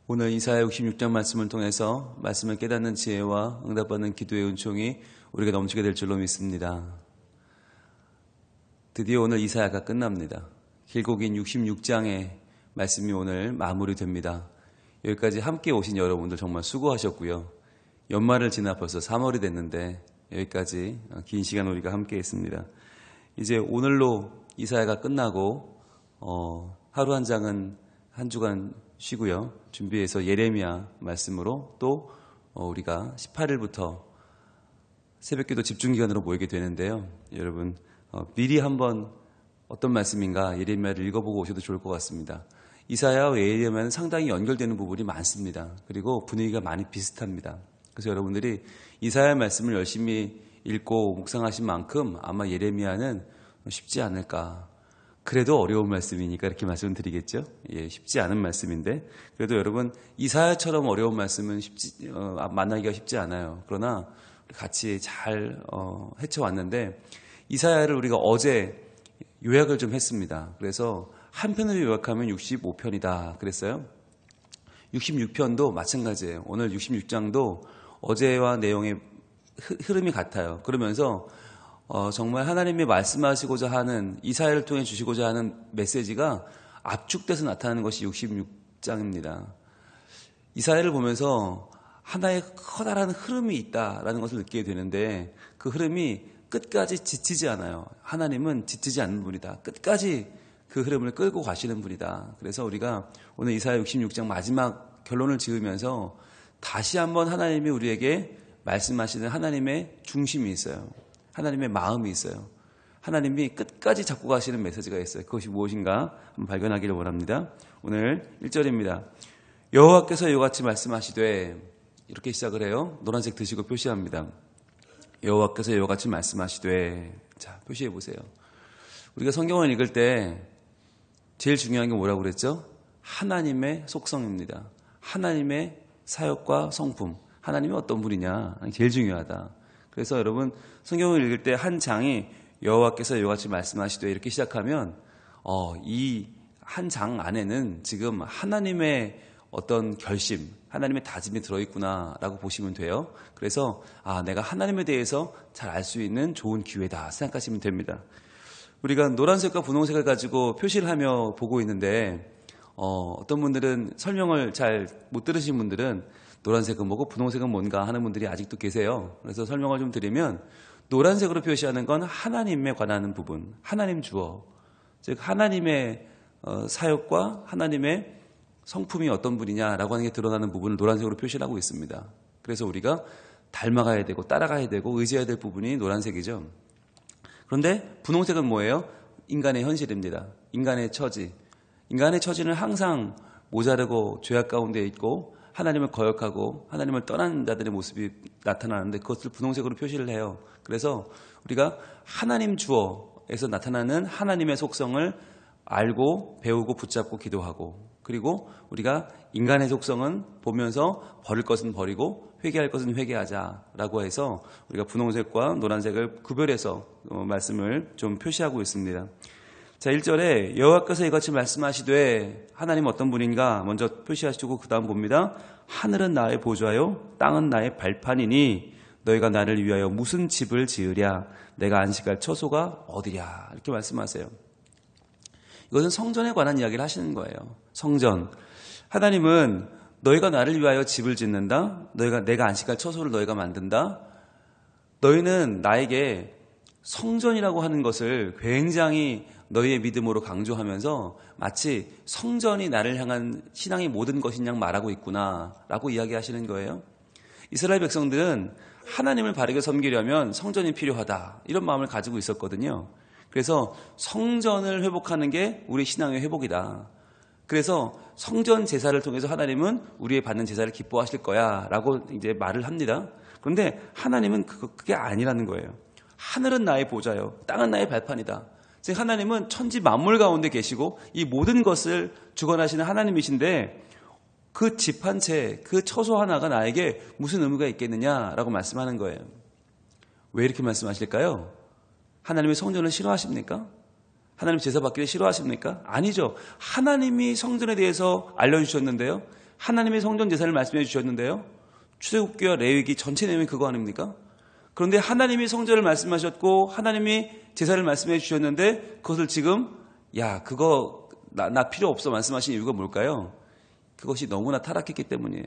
오늘 이사야 66장 말씀을 통해서 말씀을 깨닫는 지혜와 응답받는 기도의 은총이 우리가 넘치게 될 줄로 믿습니다. 드디어 오늘 이사야가 끝납니다. 길고 긴 66장의 말씀이 오늘 마무리됩니다. 여기까지 함께 오신 여러분들 정말 수고하셨고요. 연말을 지나 벌써 3월이 됐는데 여기까지 긴 시간 우리가 함께 했습니다. 이제 오늘로 이사야가 끝나고 하루 한 장은 한 주간 쉬고요. 준비해서 예레미야 말씀으로 또 우리가 18일부터 새벽기도 집중기간으로 모이게 되는데요. 여러분 미리 한번 어떤 말씀인가 예레미야를 읽어보고 오셔도 좋을 것 같습니다. 이사야와 예레미야는 상당히 연결되는 부분이 많습니다. 그리고 분위기가 많이 비슷합니다. 그래서 여러분들이 이사야 말씀을 열심히 읽고 묵상하신 만큼 아마 예레미야는 쉽지 않을까. 그래도 어려운 말씀이니까 이렇게 말씀드리겠죠. 예, 쉽지 않은 말씀인데 그래도 여러분 이사야처럼 어려운 말씀은 만나기가 쉽지 않아요. 그러나 같이 잘 헤쳐왔는데 이사야를 우리가 어제 요약을 좀 했습니다. 그래서 한 편으로 요약하면 65편이다 그랬어요. 66편도 마찬가지예요. 오늘 66장도 어제와 내용의 흐름이 같아요. 그러면서 정말 하나님이 말씀하시고자 하는 이사야를 통해 주시고자 하는 메시지가 압축돼서 나타나는 것이 66장입니다. 이사야를 보면서 하나의 커다란 흐름이 있다라는 것을 느끼게 되는데 그 흐름이 끝까지 지치지 않아요. 하나님은 지치지 않는 분이다. 끝까지 그 흐름을 끌고 가시는 분이다. 그래서 우리가 오늘 이사야 66장 마지막 결론을 지으면서 다시 한번 하나님이 우리에게 말씀하시는 하나님의 중심이 있어요. 하나님의 마음이 있어요. 하나님이 끝까지 잡고 가시는 메시지가 있어요. 그것이 무엇인가 한번 발견하기를 원합니다. 오늘 1절입니다. 여호와께서 이같이 말씀하시되 이렇게 시작을 해요. 노란색 드시고 표시합니다. 여호와께서 이같이 말씀하시되 자 표시해 보세요. 우리가 성경을 읽을 때 제일 중요한 게 뭐라고 그랬죠? 하나님의 속성입니다. 하나님의 사역과 성품. 하나님이 어떤 분이냐 제일 중요하다. 그래서 여러분 성경을 읽을 때 한 장이 여호와께서 이같이 말씀하시되 이렇게 시작하면 이 한 장 안에는 지금 하나님의 어떤 결심, 하나님의 다짐이 들어있구나라고 보시면 돼요. 그래서 내가 하나님에 대해서 잘 알 수 있는 좋은 기회다 생각하시면 됩니다. 우리가 노란색과 분홍색을 가지고 표시를 하며 보고 있는데 어떤 분들은 설명을 잘 못 들으신 분들은 노란색은 뭐고 분홍색은 뭔가 하는 분들이 아직도 계세요. 그래서 설명을 좀 드리면 노란색으로 표시하는 건 하나님에 관한 부분, 하나님 주어, 즉 하나님의 사역과 하나님의 성품이 어떤 분이냐라고 하는 게 드러나는 부분을 노란색으로 표시를 하고 있습니다. 그래서 우리가 닮아가야 되고 따라가야 되고 의지해야 될 부분이 노란색이죠. 그런데 분홍색은 뭐예요? 인간의 현실입니다. 인간의 처지. 인간의 처지는 항상 모자르고 죄악 가운데 있고 하나님을 거역하고 하나님을 떠난 자들의 모습이 나타나는데 그것을 분홍색으로 표시를 해요. 그래서 우리가 하나님 주어에서 나타나는 하나님의 속성을 알고 배우고 붙잡고 기도하고 그리고 우리가 인간의 속성은 보면서 버릴 것은 버리고 회개할 것은 회개하자라고 해서 우리가 분홍색과 노란색을 구별해서 말씀을 좀 표시하고 있습니다. 자, 1절에 여호와께서 이같이 말씀하시되 하나님 어떤 분인가 먼저 표시하시고 그 다음 봅니다. 하늘은 나의 보좌요 땅은 나의 발판이니 너희가 나를 위하여 무슨 집을 지으랴 내가 안식할 처소가 어디랴 이렇게 말씀하세요. 이것은 성전에 관한 이야기를 하시는 거예요. 성전. 하나님은 너희가 나를 위하여 집을 짓는다. 내가 안식할 처소를 너희가 만든다. 너희는 나에게 성전이라고 하는 것을 굉장히 너희의 믿음으로 강조하면서 마치 성전이 나를 향한 신앙의 모든 것인 양 말하고 있구나 라고 이야기하시는 거예요. 이스라엘 백성들은 하나님을 바르게 섬기려면 성전이 필요하다 이런 마음을 가지고 있었거든요. 그래서 성전을 회복하는 게 우리 신앙의 회복이다. 그래서 성전 제사를 통해서 하나님은 우리의 받는 제사를 기뻐하실 거야 라고 이제 말을 합니다. 그런데 하나님은 그게 아니라는 거예요. 하늘은 나의 보좌요 땅은 나의 발판이다. 즉 하나님은 천지 만물 가운데 계시고 이 모든 것을 주관하시는 하나님이신데 그 집 한 채, 그 처소 하나가 나에게 무슨 의미가 있겠느냐라고 말씀하는 거예요. 왜 이렇게 말씀하실까요? 하나님의 성전을 싫어하십니까? 하나님 제사 받기를 싫어하십니까? 아니죠. 하나님이 성전에 대해서 알려주셨는데요. 하나님의 성전 제사를 말씀해 주셨는데요. 출애굽기와 레위기 전체 내용이 그거 아닙니까? 그런데 하나님이 성전을 말씀하셨고 하나님이 제사를 말씀해 주셨는데 그것을 지금 그거 나 필요 없어 말씀하신 이유가 뭘까요? 그것이 너무나 타락했기 때문이에요.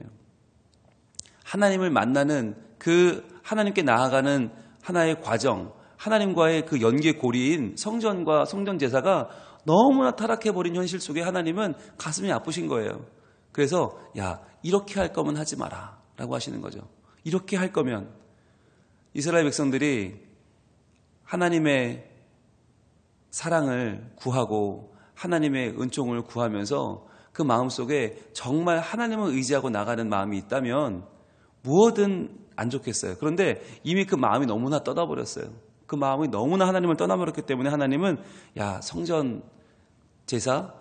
하나님을 만나는 그 하나님께 나아가는 하나의 과정, 하나님과의 그 연계고리인 성전과 성전 제사가 너무나 타락해버린 현실 속에 하나님은 가슴이 아프신 거예요. 그래서 이렇게 할 거면 하지 마라 라고 하시는 거죠. 이렇게 할 거면 이스라엘 백성들이 하나님의 사랑을 구하고 하나님의 은총을 구하면서 그 마음속에 정말 하나님을 의지하고 나가는 마음이 있다면 무엇든 안 좋겠어요. 그런데 이미 그 마음이 너무나 떠나버렸어요. 그 마음이 너무나 하나님을 떠나버렸기 때문에 하나님은 성전 제사,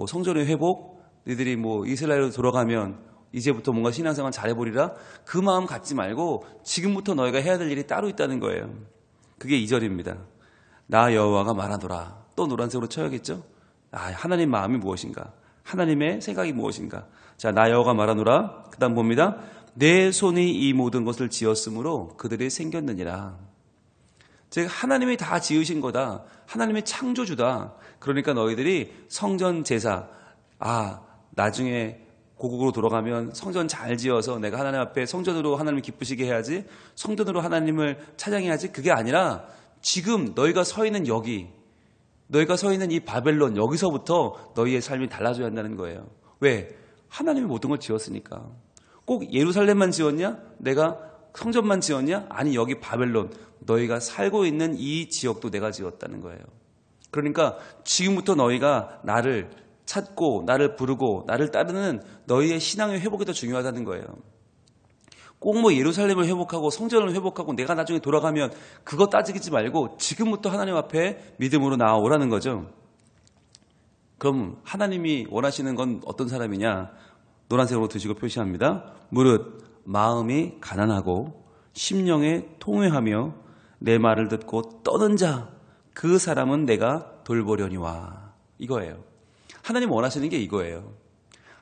성전의 회복, 너희들이 이스라엘로 돌아가면 이제부터 뭔가 신앙생활 잘해보리라 그 마음 갖지 말고 지금부터 너희가 해야 될 일이 따로 있다는 거예요. 그게 2절입니다. 나 여호와가 말하노라. 또 노란색으로 쳐야겠죠? 하나님 마음이 무엇인가? 하나님의 생각이 무엇인가? 자, 나 여호와가 말하노라. 그 다음 봅니다. 내 손이 이 모든 것을 지었으므로 그들이 생겼느니라. 즉 하나님이 다 지으신 거다. 하나님의 창조주다. 그러니까 너희들이 성전 제사 나중에 고국으로 돌아가면 성전 잘 지어서 내가 하나님 앞에 성전으로 하나님을 기쁘시게 해야지, 성전으로 하나님을 찬양해야지, 그게 아니라 지금 너희가 서 있는 여기, 너희가 서 있는 이 바벨론, 여기서부터 너희의 삶이 달라져야 한다는 거예요. 왜? 하나님이 모든 걸 지었으니까. 꼭 예루살렘만 지었냐? 내가 성전만 지었냐? 아니, 여기 바벨론, 너희가 살고 있는 이 지역도 내가 지었다는 거예요. 그러니까 지금부터 너희가 나를 찾고 나를 부르고 나를 따르는 너희의 신앙의 회복이 더 중요하다는 거예요. 꼭 예루살렘을 회복하고 성전을 회복하고 내가 나중에 돌아가면 그거 따지지 말고 지금부터 하나님 앞에 믿음으로 나아오라는 거죠. 그럼 하나님이 원하시는 건 어떤 사람이냐? 노란색으로 드시고 표시합니다. 무릇 마음이 가난하고 심령에 통회하며 내 말을 듣고 떠는 자, 그 사람은 내가 돌보려니와. 이거예요. 하나님 원하시는 게 이거예요.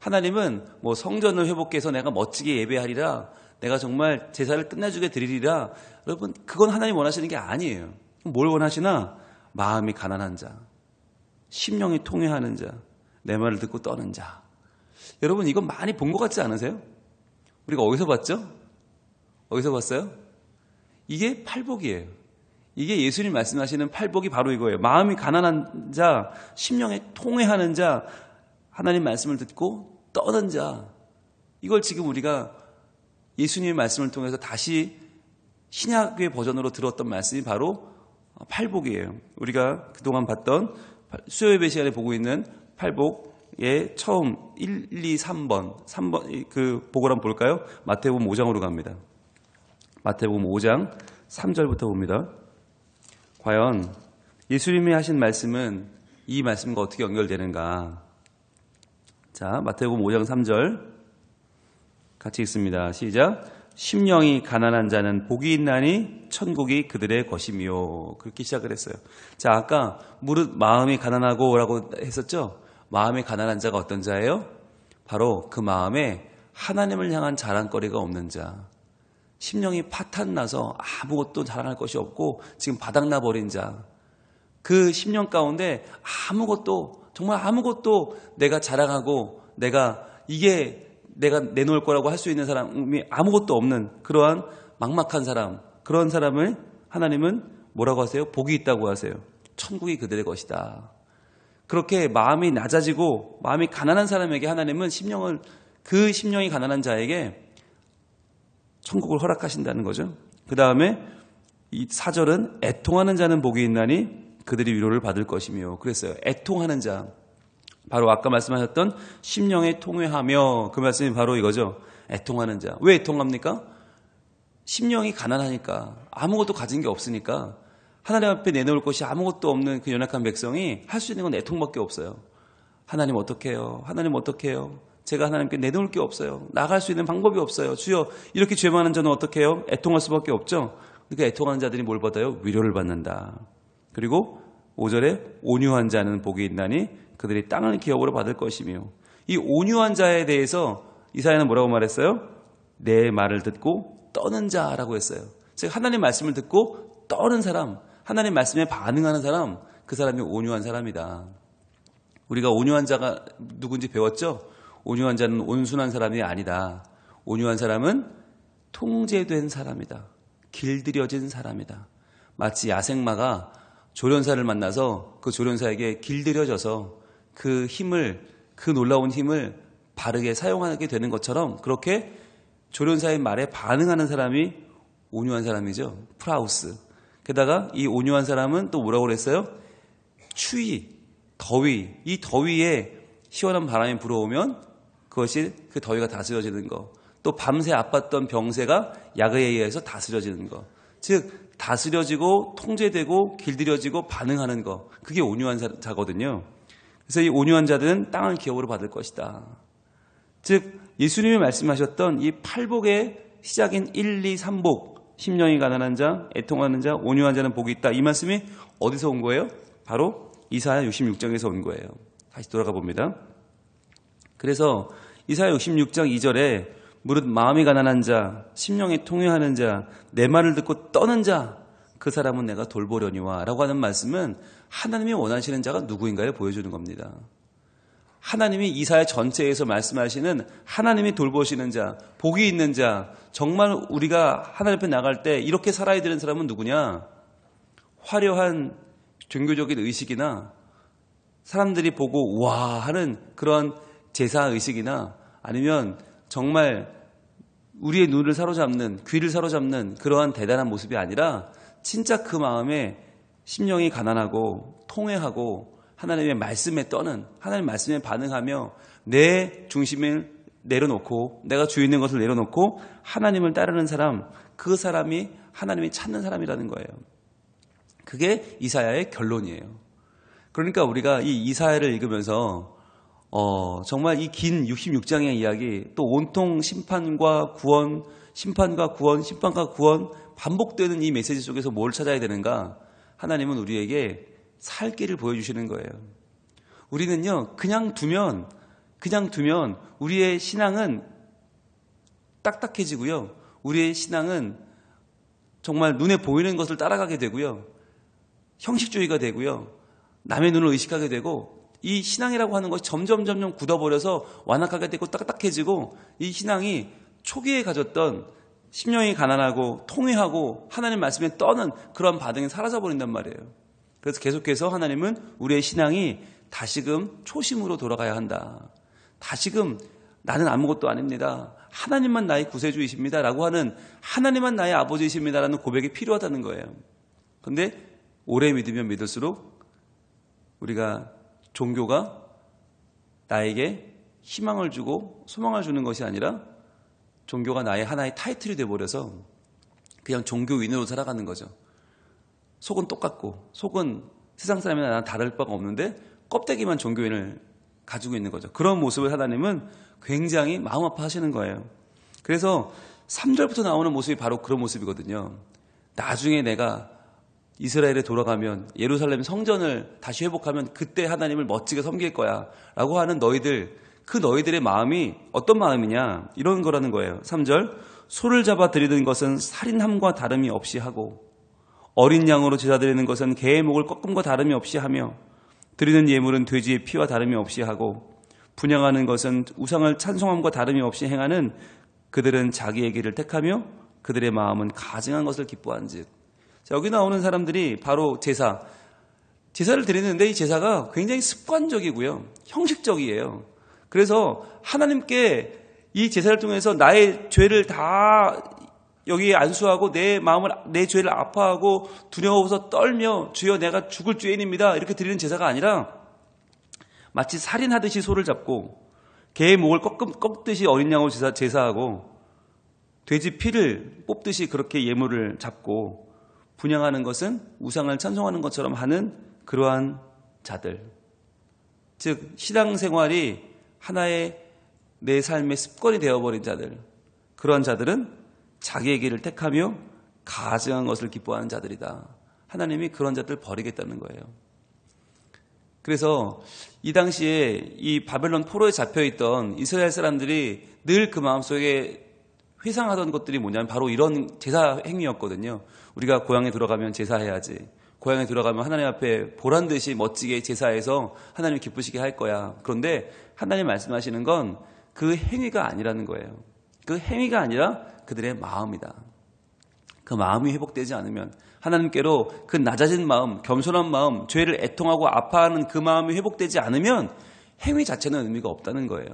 하나님은 성전을 회복해서 내가 멋지게 예배하리라, 내가 정말 제사를 끝내주게 드리리라. 여러분, 그건 하나님 원하시는 게 아니에요. 뭘 원하시나? 마음이 가난한 자, 심령이 통회하는 자, 내 말을 듣고 떠는 자. 여러분, 이건 많이 본 것 같지 않으세요? 우리가 어디서 봤죠? 어디서 봤어요? 이게 팔복이에요. 이게 예수님 말씀하시는 팔복이 바로 이거예요. 마음이 가난한 자, 심령에 통회하는 자, 하나님 말씀을 듣고 떠는 자. 이걸 지금 우리가 예수님의 말씀을 통해서 다시 신약의 버전으로 들었던 말씀이 바로 팔복이에요. 우리가 그동안 봤던 수요예배 시간에 보고 있는 팔복의 처음 1, 2, 3번 그 복을 한번 볼까요? 마태복음 5장으로 갑니다. 마태복음 5장 3절부터 봅니다. 과연 예수님이 하신 말씀은 이 말씀과 어떻게 연결되는가? 자, 마태복음 5장 3절 같이 읽습니다. 시작. 심령이 가난한 자는 복이 있나니 천국이 그들의 것이며. 그렇게 시작을 했어요. 자, 아까 무릇 마음이 가난하고 라고 했었죠? 마음이 가난한 자가 어떤 자예요? 바로 그 마음에 하나님을 향한 자랑거리가 없는 자, 심령이 파탄나서 아무것도 자랑할 것이 없고 지금 바닥나 버린 자, 그 심령 가운데 아무것도, 정말 아무것도 내가 자랑하고 내가 내놓을 거라고 할 수 있는 사람이 아무것도 없는 그러한 막막한 사람, 그런 사람을 하나님은 뭐라고 하세요? 복이 있다고 하세요. 천국이 그들의 것이다. 그렇게 마음이 낮아지고 마음이 가난한 사람에게 하나님은 그 심령이 가난한 자에게 천국을 허락하신다는 거죠. 그 다음에 이 4절은 애통하는 자는 복이 있나니 그들이 위로를 받을 것이며. 그랬어요. 애통하는 자, 바로 아까 말씀하셨던 심령에 통회하며, 그 말씀이 바로 이거죠. 애통하는 자. 왜 애통합니까? 심령이 가난하니까, 아무것도 가진 게 없으니까, 하나님 앞에 내놓을 것이 아무것도 없는 그 연약한 백성이 할 수 있는 건 애통밖에 없어요. 하나님 어떡해요? 하나님 어떡해요? 제가 하나님께 내놓을 게 없어요. 나갈 수 있는 방법이 없어요. 주여, 이렇게 죄 많은 저는 어떡해요? 애통할 수밖에 없죠. 그러니까 애통하는 자들이 뭘 받아요? 위로를 받는다. 그리고 5절에 온유한 자는 복이 있나니 그들이 땅을 기업으로 받을 것이며. 이 온유한 자에 대해서 이사야는 뭐라고 말했어요? 내 말을 듣고 떠는 자라고 했어요. 즉 하나님 말씀을 듣고 떠는 사람, 하나님 말씀에 반응하는 사람, 그 사람이 온유한 사람이다. 우리가 온유한 자가 누군지 배웠죠? 온유한 자는 온순한 사람이 아니다. 온유한 사람은 통제된 사람이다. 길들여진 사람이다. 마치 야생마가 조련사를 만나서 그 조련사에게 길들여져서 그 힘을, 그 놀라운 힘을 바르게 사용하게 되는 것처럼 그렇게 조련사의 말에 반응하는 사람이 온유한 사람이죠. 프라우스. 게다가 이 온유한 사람은 또 뭐라고 그랬어요? 추위, 더위. 이 더위에 시원한 바람이 불어오면 그것이 그 더위가 다스려지는 거. 또 밤새 아팠던 병세가 약에 의해서 다스려지는 거. 즉 다스려지고 통제되고 길들여지고 반응하는 거. 그게 온유한 자거든요. 그래서 이 온유한 자들은 땅을 기업으로 받을 것이다. 즉 예수님이 말씀하셨던 이 팔복의 시작인 1, 2, 3복, 심령이 가난한 자, 애통하는 자, 온유한 자는 복이 있다. 이 말씀이 어디서 온 거예요? 바로 이사야 66장에서 온 거예요. 다시 돌아가 봅니다. 그래서 이사야 66장 2절에 무릇 마음이 가난한 자, 심령이 통회하는 자, 내 말을 듣고 떠는 자, 그 사람은 내가 돌보려니와 라고 하는 말씀은 하나님이 원하시는 자가 누구인가를 보여주는 겁니다. 하나님이 이사야 전체에서 말씀하시는 하나님이 돌보시는 자, 복이 있는 자, 정말 우리가 하나님 앞에 나갈 때 이렇게 살아야 되는 사람은 누구냐? 화려한 종교적인 의식이나 사람들이 보고 와 하는 그런 제사 의식이나 아니면 정말 우리의 눈을 사로잡는, 귀를 사로잡는 그러한 대단한 모습이 아니라 진짜 그 마음에 심령이 가난하고 통회하고 하나님의 말씀에 떠는, 하나님의 말씀에 반응하며 내 중심을 내려놓고 내가 주의 있는 것을 내려놓고 하나님을 따르는 사람, 그 사람이 하나님이 찾는 사람이라는 거예요. 그게 이사야의 결론이에요. 그러니까 우리가 이 이사야를 읽으면서 정말 이 긴 66장의 이야기, 또 온통 심판과 구원, 심판과 구원, 심판과 구원 반복되는 이 메시지 속에서 뭘 찾아야 되는가? 하나님은 우리에게 살 길을 보여주시는 거예요. 우리는요, 그냥 두면 우리의 신앙은 딱딱해지고요. 우리의 신앙은 정말 눈에 보이는 것을 따라가게 되고요. 형식주의가 되고요. 남의 눈을 의식하게 되고 이 신앙이라고 하는 것이 점점 굳어버려서 완악하게 되고 딱딱해지고 이 신앙이 초기에 가졌던 심령이 가난하고 통회하고 하나님 말씀에 떠는 그런 반응이 사라져버린단 말이에요. 그래서 계속해서 하나님은 우리의 신앙이 다시금 초심으로 돌아가야 한다. 다시금 나는 아무것도 아닙니다. 하나님만 나의 구세주이십니다. 라고 하는 하나님만 나의 아버지이십니다. 라는 고백이 필요하다는 거예요. 그런데 오래 믿으면 믿을수록 우리가 종교가 나에게 희망을 주고 소망을 주는 것이 아니라 종교가 나의 하나의 타이틀이 되어버려서 그냥 종교인으로 살아가는 거죠. 속은 똑같고 속은 세상 사람이나 나는 다를 바가 없는데 껍데기만 종교인을 가지고 있는 거죠. 그런 모습을 하나님은 굉장히 마음 아파하시는 거예요. 그래서 3절부터 나오는 모습이 바로 그런 모습이거든요. 나중에 내가 이스라엘에 돌아가면 예루살렘 성전을 다시 회복하면 그때 하나님을 멋지게 섬길 거야 라고 하는 너희들, 그 너희들의 마음이 어떤 마음이냐 이런 거라는 거예요. 3절 소를 잡아 드리는 것은 살인함과 다름이 없이 하고 어린 양으로 제사 드리는 것은 개의 목을 꺾음과 다름이 없이 하며 드리는 예물은 돼지의 피와 다름이 없이 하고 분향하는 것은 우상을 찬송함과 다름이 없이 행하는 그들은 자기의 길을 택하며 그들의 마음은 가증한 것을 기뻐한즉. 자, 여기 나오는 사람들이 바로 제사를 드리는데 이 제사가 굉장히 습관적이고요. 형식적이에요. 그래서 하나님께 이 제사를 통해서 나의 죄를 다 여기에 안수하고 내 죄를 아파하고 두려워서 떨며 주여 내가 죽을 죄인입니다. 이렇게 드리는 제사가 아니라 마치 살인하듯이 소를 잡고 개의 목을 꺾듯이 어린 양으로 제사하고 돼지 피를 뽑듯이 그렇게 예물을 잡고 분향하는 것은 우상을 찬송하는 것처럼 하는 그러한 자들. 즉 신앙생활이 하나의 내 삶의 습관이 되어버린 자들. 그러한 자들은 자기의 길을 택하며 가증한 것을 기뻐하는 자들이다. 하나님이 그런 자들을 버리겠다는 거예요. 그래서 이 당시에 이 바벨론 포로에 잡혀있던 이스라엘 사람들이 늘 그 마음속에 회상하던 것들이 뭐냐면 바로 이런 제사 행위였거든요. 우리가 고향에 들어가면 제사해야지. 고향에 들어가면 하나님 앞에 보란듯이 멋지게 제사해서 하나님 기쁘시게 할 거야. 그런데 하나님 말씀하시는 건 그 행위가 아니라는 거예요. 그 행위가 아니라 그들의 마음이다. 그 마음이 회복되지 않으면 하나님께로 그 낮아진 마음, 겸손한 마음, 죄를 애통하고 아파하는 그 마음이 회복되지 않으면 행위 자체는 의미가 없다는 거예요.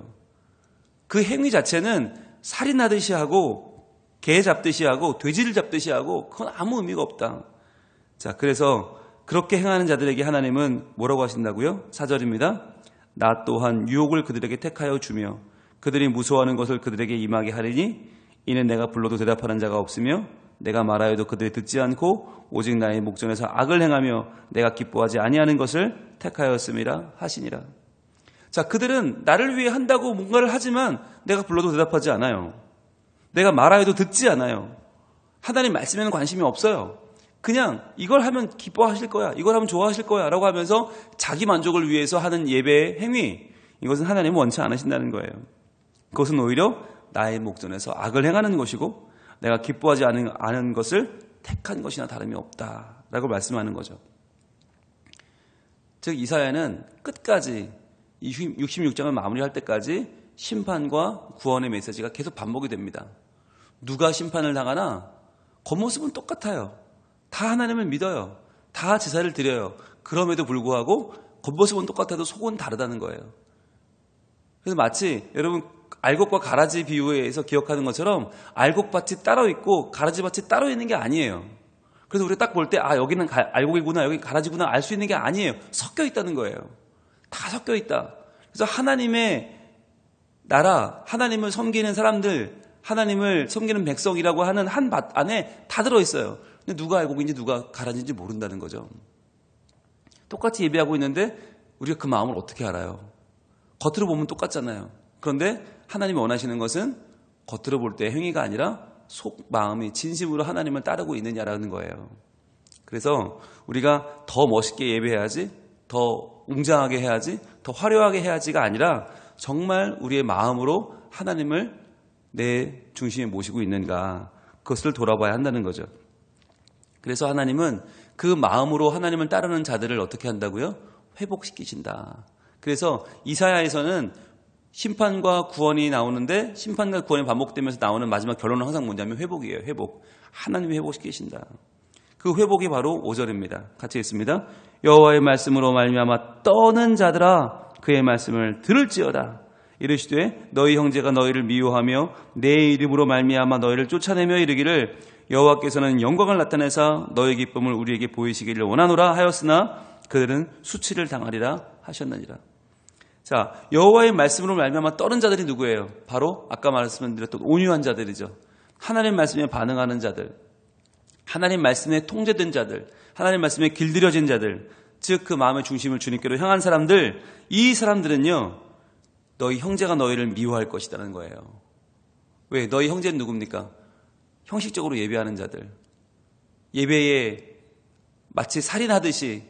그 행위 자체는 살인하듯이 하고 개 잡듯이 하고 돼지를 잡듯이 하고 그건 아무 의미가 없다. 자, 그래서 그렇게 행하는 자들에게 하나님은 뭐라고 하신다고요? 4절입니다. 나 또한 유혹을 그들에게 택하여 주며 그들이 무서워하는 것을 그들에게 임하게 하리니 이는 내가 불러도 대답하는 자가 없으며 내가 말하여도 그들이 듣지 않고 오직 나의 목전에서 악을 행하며 내가 기뻐하지 아니하는 것을 택하였음이라 하시니라. 자, 그들은 나를 위해 한다고 뭔가를 하지만 내가 불러도 대답하지 않아요. 내가 말하여도 듣지 않아요. 하나님 말씀에는 관심이 없어요. 그냥 이걸 하면 기뻐하실 거야, 이걸 하면 좋아하실 거야 라고 하면서 자기 만족을 위해서 하는 예배의 행위, 이것은 하나님은 원치 않으신다는 거예요. 그것은 오히려 나의 목전에서 악을 행하는 것이고 내가 기뻐하지 않은 것을 택한 것이나 다름이 없다라고 말씀하는 거죠. 즉 이사야는 끝까지 이 66장을 마무리할 때까지 심판과 구원의 메시지가 계속 반복이 됩니다. 누가 심판을 당하나 겉모습은 똑같아요. 다 하나님을 믿어요. 다 제사를 드려요. 그럼에도 불구하고 겉모습은 똑같아도 속은 다르다는 거예요. 그래서 마치 여러분 알곡과 가라지 비유에서 기억하는 것처럼 알곡밭이 따로 있고 가라지밭이 따로 있는 게 아니에요. 그래서 우리가 딱 볼 때 여기는 알곡이구나 여기 가라지구나 알 수 있는 게 아니에요. 섞여 있다는 거예요. 다 섞여 있다. 그래서 하나님의 나라, 하나님을 섬기는 사람들, 하나님을 섬기는 백성이라고 하는 한 밭 안에 다 들어있어요. 근데 누가 알곡인지 누가 가라지인지 모른다는 거죠. 똑같이 예배하고 있는데 우리가 그 마음을 어떻게 알아요? 겉으로 보면 똑같잖아요. 그런데 하나님이 원하시는 것은 겉으로 볼 때 행위가 아니라 속 마음이 진심으로 하나님을 따르고 있느냐라는 거예요. 그래서 우리가 더 멋있게 예배해야지, 더 웅장하게 해야지, 더 화려하게 해야지가 아니라 정말 우리의 마음으로 하나님을 내 중심에 모시고 있는가, 그것을 돌아봐야 한다는 거죠. 그래서 하나님은 그 마음으로 하나님을 따르는 자들을 어떻게 한다고요? 회복시키신다. 그래서 이사야에서는 심판과 구원이 나오는데 심판과 구원이 반복되면서 나오는 마지막 결론은 항상 뭐냐면 회복이에요. 회복. 하나님이 회복시키신다. 그 회복이 바로 5절입니다. 같이 읽습니다. 여호와의 말씀으로 말미암아 떠는 자들아 그의 말씀을 들을지어다. 이르시되 너희 형제가 너희를 미워하며 내 이름으로 말미암아 너희를 쫓아내며 이르기를 여호와께서는 영광을 나타내사 너희 기쁨을 우리에게 보이시기를 원하노라 하였으나 그들은 수치를 당하리라 하셨느니라. 자, 여호와의 말씀으로 말미암아 떠는 자들이 누구예요? 바로 아까 말씀드렸던 온유한 자들이죠. 하나님 말씀에 반응하는 자들, 하나님 말씀에 통제된 자들, 하나님 말씀에 길들여진 자들, 즉 그 마음의 중심을 주님께로 향한 사람들, 이 사람들은요 너희 형제가 너희를 미워할 것이라는 거예요. 왜? 너희 형제는 누굽니까? 형식적으로 예배하는 자들, 예배에 마치 살인하듯이,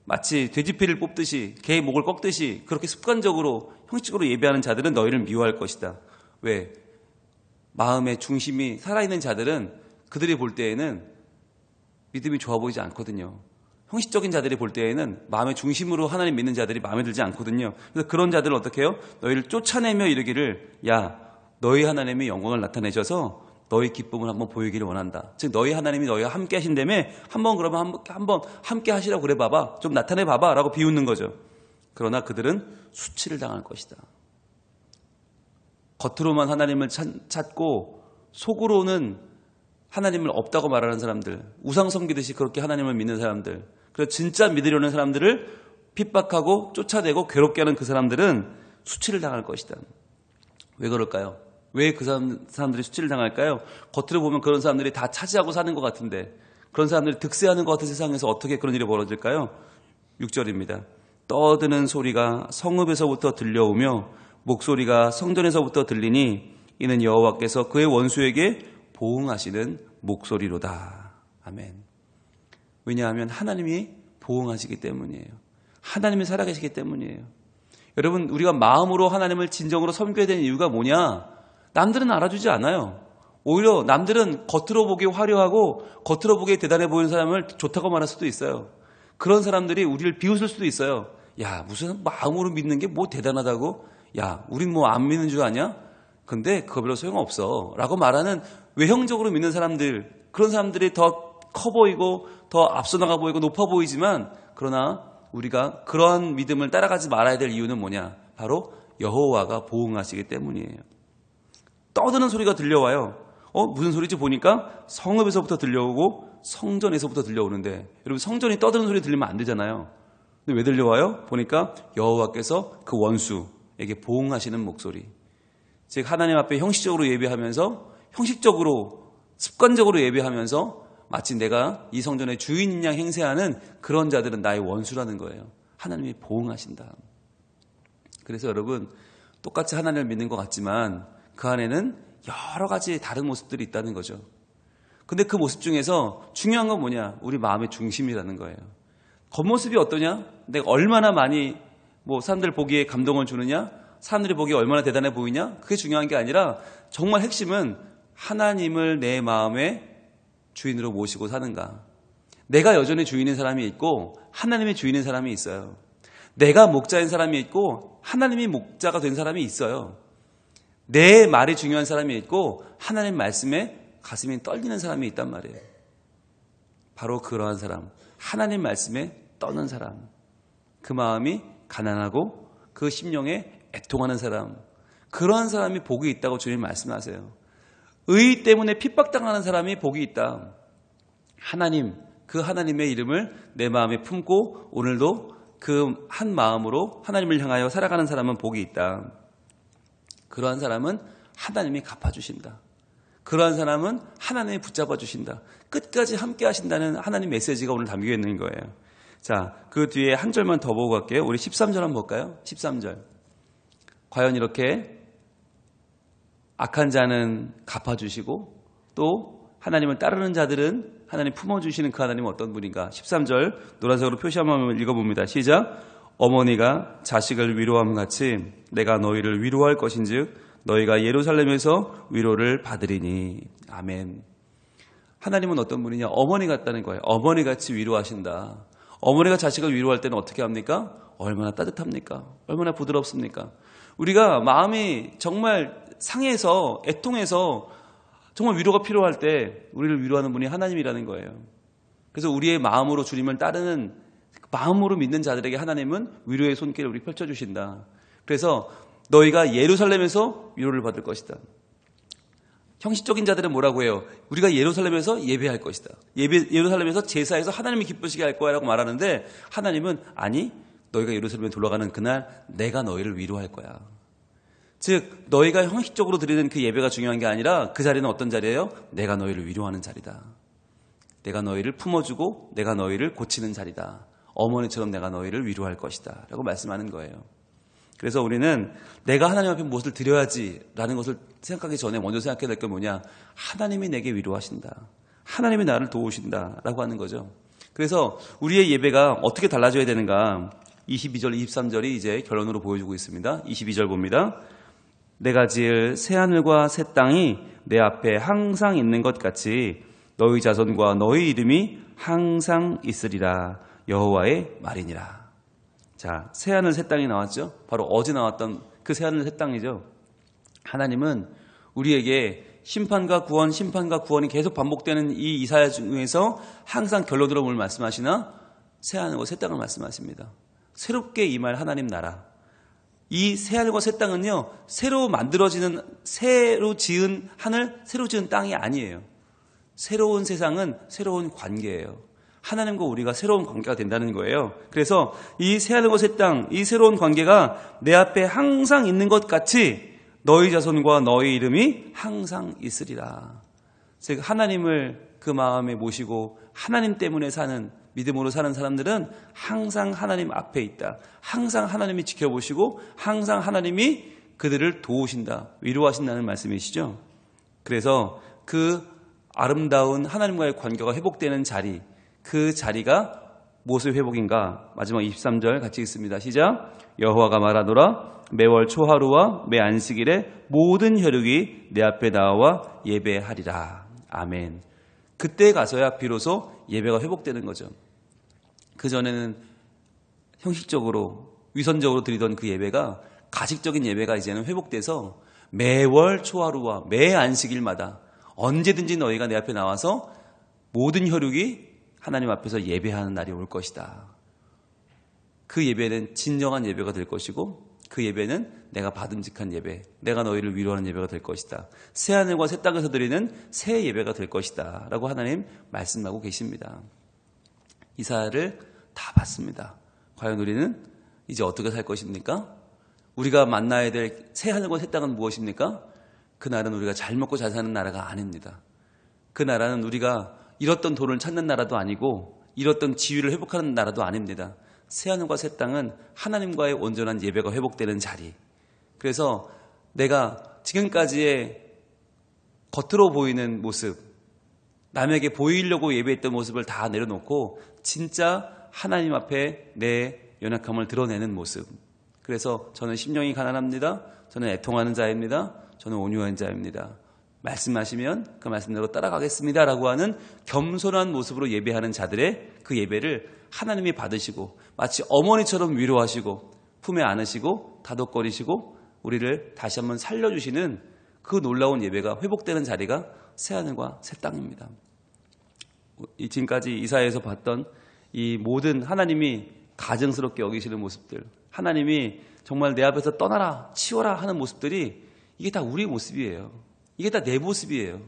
마치 돼지피를 뽑듯이, 개의 목을 꺾듯이 그렇게 습관적으로 형식적으로 예배하는 자들은 너희를 미워할 것이다. 왜? 마음의 중심이 살아있는 자들은 그들이 볼 때에는 믿음이 좋아 보이지 않거든요. 형식적인 자들이 볼 때에는 마음의 중심으로 하나님 믿는 자들이 마음에 들지 않거든요. 그래서 그런 자들은 어떻게 해요? 너희를 쫓아내며 이르기를 야, 너희 하나님이 영광을 나타내셔서 너희 기쁨을 한번 보이기를 원한다. 즉 너희 하나님이 너희와 함께 하신다며 한번 그러면 한번 함께 하시라고 그래 봐봐. 좀 나타내 봐봐 라고 비웃는 거죠. 그러나 그들은 수치를 당할 것이다. 겉으로만 하나님을 찾고 속으로는 하나님을 없다고 말하는 사람들, 우상 섬기듯이 그렇게 하나님을 믿는 사람들, 그래서 진짜 믿으려는 사람들을 핍박하고 쫓아내고 괴롭게 하는 그 사람들은 수치를 당할 것이다. 왜 그럴까요? 왜 그 사람들이 수치를 당할까요? 겉으로 보면 그런 사람들이 다 차지하고 사는 것 같은데, 그런 사람들이 득세하는 것 같은 세상에서 어떻게 그런 일이 벌어질까요? 6절입니다. 떠드는 소리가 성읍에서부터 들려오며 목소리가 성전에서부터 들리니 이는 여호와께서 그의 원수에게 보응하시는 목소리로다. 아멘. 왜냐하면 하나님이 보응하시기 때문이에요. 하나님이 살아계시기 때문이에요. 여러분, 우리가 마음으로 하나님을 진정으로 섬겨야 되는 이유가 뭐냐? 남들은 알아주지 않아요. 오히려 남들은 겉으로 보기에 화려하고 겉으로 보기에 대단해 보이는 사람을 좋다고 말할 수도 있어요. 그런 사람들이 우리를 비웃을 수도 있어요. 야, 무슨 마음으로 믿는 게 뭐 대단하다고? 야, 우린 뭐 안 믿는 줄 아냐? 근데 그거 별로 소용없어 라고 말하는 외형적으로 믿는 사람들, 그런 사람들이 더 커 보이고 더 앞서 나가 보이고 높아 보이지만, 그러나 우리가 그러한 믿음을 따라가지 말아야 될 이유는 뭐냐? 바로 여호와가 보응하시기 때문이에요. 떠드는 소리가 들려와요. 무슨 소리지 보니까 성읍에서부터 들려오고 성전에서부터 들려오는데, 여러분, 성전이 떠드는 소리 들리면 안 되잖아요. 근데 왜 들려와요? 보니까 여호와께서 그 원수에게 보응하시는 목소리. 즉 하나님 앞에 형식적으로 예배하면서, 형식적으로 습관적으로 예배하면서 마치 내가 이 성전의 주인인 양 행세하는 그런 자들은 나의 원수라는 거예요. 하나님이 보응하신다. 그래서 여러분, 똑같이 하나님을 믿는 것 같지만 그 안에는 여러 가지 다른 모습들이 있다는 거죠. 근데 그 모습 중에서 중요한 건 뭐냐? 우리 마음의 중심이라는 거예요. 겉모습이 어떠냐? 내가 얼마나 많이 사람들 보기에 감동을 주느냐? 사람들이 보기에 얼마나 대단해 보이냐? 그게 중요한 게 아니라 정말 핵심은 하나님을 내 마음의 주인으로 모시고 사는가. 내가 여전히 주인인 사람이 있고 하나님이 주인인 사람이 있어요. 내가 목자인 사람이 있고 하나님이 목자가 된 사람이 있어요. 내 말이 중요한 사람이 있고 하나님 말씀에 가슴이 떨리는 사람이 있단 말이에요. 바로 그러한 사람, 하나님 말씀에 떠는 사람, 그 마음이 가난하고 그 심령에 애통하는 사람, 그러한 사람이 복이 있다고 주님 말씀하세요. 의 때문에 핍박당하는 사람이 복이 있다. 하나님, 그 하나님의 이름을 내 마음에 품고 오늘도 그 한 마음으로 하나님을 향하여 살아가는 사람은 복이 있다. 그러한 사람은 하나님이 갚아주신다. 그러한 사람은 하나님이 붙잡아 주신다. 끝까지 함께 하신다는 하나님 메시지가 오늘 담겨 있는 거예요. 자, 그 뒤에 한 절만 더 보고 갈게요. 우리 13절 한번 볼까요? 13절. 과연 이렇게 악한 자는 갚아주시고 또 하나님을 따르는 자들은 하나님 품어주시는 그 하나님은 어떤 분인가? 13절 노란색으로 표시 한번 읽어봅니다. 시작. 어머니가 자식을 위로함 같이 내가 너희를 위로할 것인즉 너희가 예루살렘에서 위로를 받으리니. 아멘. 하나님은 어떤 분이냐? 어머니 같다는 거예요. 어머니같이 위로하신다. 어머니가 자식을 위로할 때는 어떻게 합니까? 얼마나 따뜻합니까? 얼마나 부드럽습니까? 우리가 마음이 정말 상해서 애통해서 정말 위로가 필요할 때 우리를 위로하는 분이 하나님이라는 거예요. 그래서 우리의 마음으로 주님을 따르는, 마음으로 믿는 자들에게 하나님은 위로의 손길을 우리 펼쳐주신다. 그래서 너희가 예루살렘에서 위로를 받을 것이다. 형식적인 자들은 뭐라고 해요? 우리가 예루살렘에서 예배할 것이다. 예루살렘에서 제사에서 하나님이 기쁘시게 할 거야 라고 말하는데, 하나님은 아니, 너희가 예루살렘에 돌아가는 그날 내가 너희를 위로할 거야. 즉 너희가 형식적으로 드리는 그 예배가 중요한 게 아니라 그 자리는 어떤 자리예요? 내가 너희를 위로하는 자리다. 내가 너희를 품어주고 내가 너희를 고치는 자리다. 어머니처럼 내가 너희를 위로할 것이다 라고 말씀하는 거예요. 그래서 우리는 내가 하나님 앞에 무엇을 드려야지 라는 것을 생각하기 전에 먼저 생각해야 될 게 뭐냐? 하나님이 내게 위로하신다. 하나님이 나를 도우신다 라고 하는 거죠. 그래서 우리의 예배가 어떻게 달라져야 되는가? 22절, 23절이 이제 결론으로 보여주고 있습니다. 22절 봅니다. 내가 지을 새하늘과 새 땅이 내 앞에 항상 있는 것 같이 너희 자손과 너희 이름이 항상 있으리라. 여호와의 말이니라. 자, 새하늘 새 땅이 나왔죠. 바로 어제 나왔던 그 새하늘 새 땅이죠. 하나님은 우리에게 심판과 구원, 심판과 구원이 계속 반복되는 이 이사야 중에서 항상 결론으로 뭘 말씀하시나? 새하늘과 새 땅을 말씀하십니다. 새롭게 임할 하나님 나라. 이 새하늘과 새 땅은요, 새로 만들어지는, 새로 지은 하늘, 새로 지은 땅이 아니에요. 새로운 세상은 새로운 관계예요. 하나님과 우리가 새로운 관계가 된다는 거예요. 그래서 이 새하늘과 새 땅, 이 새로운 관계가 내 앞에 항상 있는 것 같이 너희 자손과 너희 이름이 항상 있으리라. 즉 하나님을 그 마음에 모시고 하나님 때문에 사는, 믿음으로 사는 사람들은 항상 하나님 앞에 있다. 항상 하나님이 지켜보시고 항상 하나님이 그들을 도우신다, 위로하신다는 말씀이시죠. 그래서 그 아름다운 하나님과의 관계가 회복되는 자리, 그 자리가 무엇의 회복인가? 마지막 23절 같이 읽습니다. 시작. 여호와가 말하노라. 매월 초하루와 매 안식일에 모든 혈육이 내 앞에 나와 예배하리라. 아멘. 그때 가서야 비로소 예배가 회복되는 거죠. 그전에는 형식적으로 위선적으로 드리던 그 예배가 가식적인 예배가 이제는 회복돼서 매월 초하루와 매 안식일마다 언제든지 너희가 내 앞에 나와서 모든 혈육이 하나님 앞에서 예배하는 날이 올 것이다. 그 예배는 진정한 예배가 될 것이고 그 예배는 내가 받음직한 예배, 내가 너희를 위로하는 예배가 될 것이다. 새하늘과 새 땅에서 드리는 새 예배가 될 것이다 라고 하나님 말씀하고 계십니다. 이사야를 다 봤습니다. 과연 우리는 이제 어떻게 살 것입니까? 우리가 만나야 될 새하늘과 새 땅은 무엇입니까? 그 나라는 우리가 잘 먹고 잘 사는 나라가 아닙니다. 그 나라는 우리가 잃었던 돈을 찾는 나라도 아니고 잃었던 지위를 회복하는 나라도 아닙니다. 새하늘과 새 땅은 하나님과의 온전한 예배가 회복되는 자리. 그래서 내가 지금까지의 겉으로 보이는 모습, 남에게 보이려고 예배했던 모습을 다 내려놓고 진짜 하나님 앞에 내 연약함을 드러내는 모습. 그래서 저는 심령이 가난합니다. 저는 애통하는 자입니다. 저는 온유한 자입니다. 말씀하시면 그 말씀대로 따라가겠습니다 라고 하는 겸손한 모습으로 예배하는 자들의 그 예배를 하나님이 받으시고 마치 어머니처럼 위로하시고 품에 안으시고 다독거리시고 우리를 다시 한번 살려주시는 그 놀라운 예배가 회복되는 자리가 새하늘과 새 땅입니다. 지금까지 이사야에서 봤던 이 모든 하나님이 가증스럽게 여기시는 모습들, 하나님이 정말 내 앞에서 떠나라 치워라 하는 모습들이 이게 다 우리 모습이에요. 이게 다 내 모습이에요.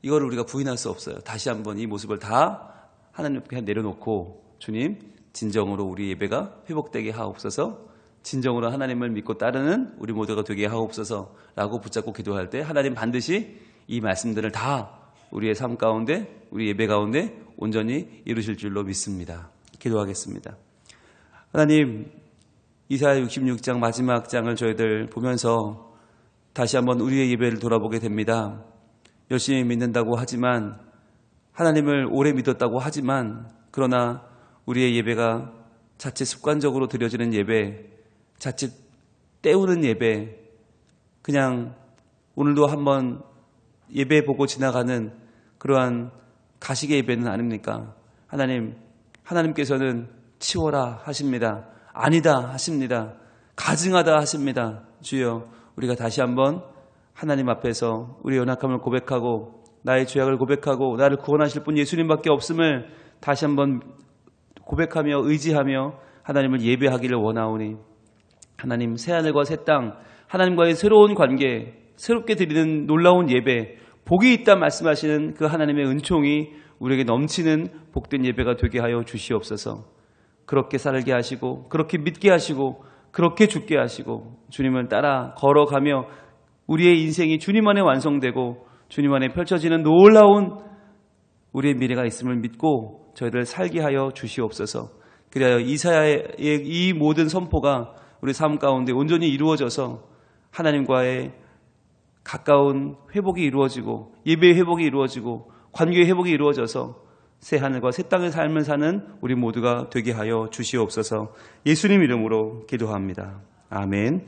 이거를 우리가 부인할 수 없어요. 다시 한번 이 모습을 다 하나님 앞에 내려놓고 주님 진정으로 우리 예배가 회복되게 하옵소서, 진정으로 하나님을 믿고 따르는 우리 모두가 되게 하옵소서 라고 붙잡고 기도할 때 하나님 반드시 이 말씀들을 다 우리의 삶 가운데 우리 예배 가운데 온전히 이루실 줄로 믿습니다. 기도하겠습니다. 하나님, 이사야 66장 마지막 장을 저희들 보면서 다시 한번 우리의 예배를 돌아보게 됩니다. 열심히 믿는다고 하지만, 하나님을 오래 믿었다고 하지만, 그러나 우리의 예배가 자칫 습관적으로 드려지는 예배, 자칫 때우는 예배, 그냥 오늘도 한번 예배 보고 지나가는 그러한 가식의 예배는 아닙니까? 하나님께서는 치워라 하십니다. 아니다 하십니다. 가증하다 하십니다. 주여, 우리가 다시 한번 하나님 앞에서 우리 연약함을 고백하고 나의 죄악을 고백하고 나를 구원하실 분 예수님밖에 없음을 다시 한번 고백하며 의지하며 하나님을 예배하기를 원하오니, 하나님 새하늘과 새 땅, 하나님과의 새로운 관계, 새롭게 드리는 놀라운 예배, 복이 있다 말씀하시는 그 하나님의 은총이 우리에게 넘치는 복된 예배가 되게 하여 주시옵소서. 그렇게 살게 하시고 그렇게 믿게 하시고 그렇게 죽게 하시고 주님을 따라 걸어가며 우리의 인생이 주님 안에 완성되고 주님 안에 펼쳐지는 놀라운 우리의 미래가 있음을 믿고 저희를 살게 하여 주시옵소서. 그리하여 이사야의 이 모든 선포가 우리 삶 가운데 온전히 이루어져서 하나님과의 가까운 회복이 이루어지고 예배의 회복이 이루어지고 관계의 회복이 이루어져서 새 하늘과 새 땅의 삶을 사는 우리 모두가 되게 하여 주시옵소서. 예수님 이름으로 기도합니다. 아멘.